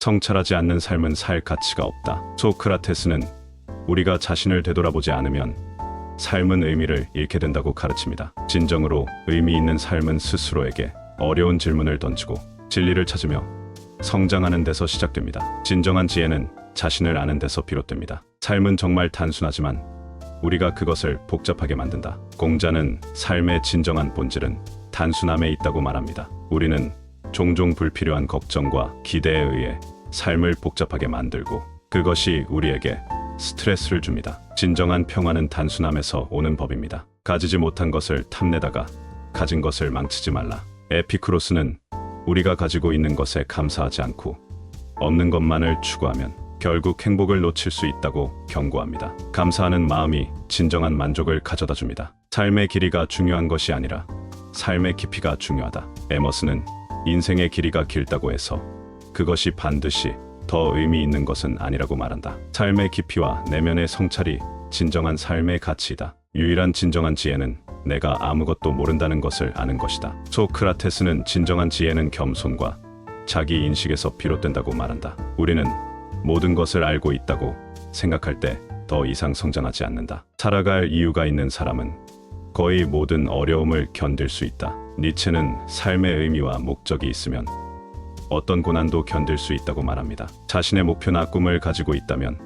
성찰하지 않는 삶은 살 가치가 없다. 소크라테스는 우리가 자신을 되돌아보지 않으면 삶은 의미를 잃게 된다고 가르칩니다. 진정으로 의미 있는 삶은 스스로에게 어려운 질문을 던지고 진리를 찾으며 성장하는 데서 시작됩니다. 진정한 지혜는 자신을 아는 데서 비롯됩니다. 삶은 정말 단순하지만 우리가 그것을 복잡하게 만든다. 공자는 삶의 진정한 본질은 단순함에 있다고 말합니다. 우리는 종종 불필요한 걱정과 기대에 의해 삶을 복잡하게 만들고 그것이 우리에게 스트레스를 줍니다. 진정한 평화는 단순함에서 오는 법입니다. 가지지 못한 것을 탐내다가 가진 것을 망치지 말라. 에피쿠로스는 우리가 가지고 있는 것에 감사하지 않고 없는 것만을 추구하면 결국 행복을 놓칠 수 있다고 경고합니다. 감사하는 마음이 진정한 만족을 가져다 줍니다. 삶의 길이가 중요한 것이 아니라 삶의 깊이가 중요하다. 에머스는 인생의 길이가 길다고 해서 그것이 반드시 더 의미 있는 것은 아니라고 말한다. 삶의 깊이와 내면의 성찰이 진정한 삶의 가치이다. 유일한 진정한 지혜는 내가 아무것도 모른다는 것을 아는 것이다. 소크라테스는 진정한 지혜는 겸손과 자기 인식에서 비롯된다고 말한다. 우리는 모든 것을 알고 있다고 생각할 때 더 이상 성장하지 않는다. 살아갈 이유가 있는 사람은 거의 모든 어려움을 견딜 수 있다. 니체는 삶의 의미와 목적이 있으면 어떤 고난도 견딜 수 있다고 말합니다. 자신의 목표나 꿈을 가지고 있다면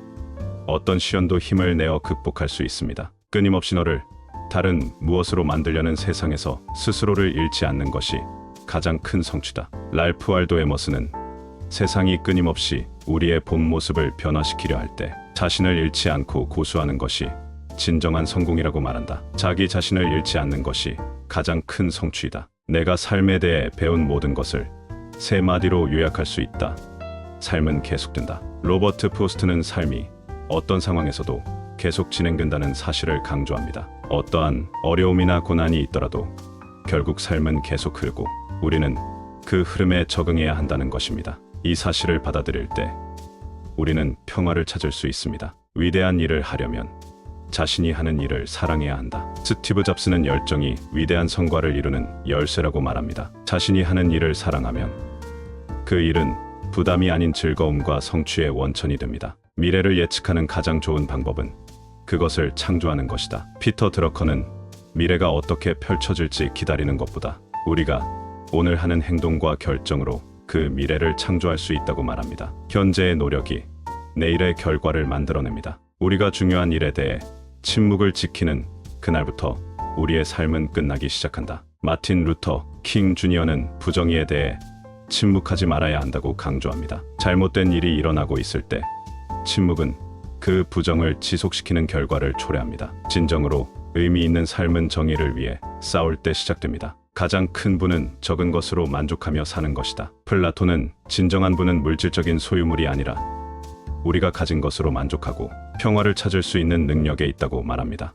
어떤 시련도 힘을 내어 극복할 수 있습니다. 끊임없이 너를 다른 무엇으로 만들려는 세상에서 스스로를 잃지 않는 것이 가장 큰 성취다. 랄프 wal도 에머스는 세상이 끊임없이 우리의 본 모습을 변화시키려 할 때 자신을 잃지 않고 고수하는 것이 진정한 성공이라고 말한다. 자기 자신을 잃지 않는 것이 가장 큰 성취이다. 내가 삶에 대해 배운 모든 것을 세 마디로 요약할 수 있다. 삶은 계속된다. 로버트 프로스트는 삶이 어떤 상황에서도 계속 진행된다는 사실을 강조합니다. 어떠한 어려움이나 고난이 있더라도 결국 삶은 계속 흐르고 우리는 그 흐름에 적응해야 한다는 것입니다. 이 사실을 받아들일 때 우리는 평화를 찾을 수 있습니다. 위대한 일을 하려면 자신이 하는 일을 사랑해야 한다. 스티브 잡스는 열정이 위대한 성과를 이루는 열쇠라고 말합니다. 자신이 하는 일을 사랑하면 그 일은 부담이 아닌 즐거움과 성취의 원천이 됩니다. 미래를 예측하는 가장 좋은 방법은 그것을 창조하는 것이다. 피터 드러커는 미래가 어떻게 펼쳐질지 기다리는 것보다 우리가 오늘 하는 행동과 결정으로 그 미래를 창조할 수 있다고 말합니다. 현재의 노력이 내일의 결과를 만들어냅니다. 우리가 중요한 일에 대해 침묵을 지키는 그날부터 우리의 삶은 끝나기 시작한다. 마틴 루터 킹 주니어는 부정의에 대해 침묵하지 말아야 한다고 강조합니다. 잘못된 일이 일어나고 있을 때 침묵은 그 부정을 지속시키는 결과를 초래합니다. 진정으로 의미 있는 삶은 정의를 위해 싸울 때 시작됩니다. 가장 큰 부는 적은 것으로 만족하며 사는 것이다. 플라톤은 진정한 부는 물질적인 소유물이 아니라 우리가 가진 것으로 만족하고 평화를 찾을 수 있는 능력에 있다고 말합니다.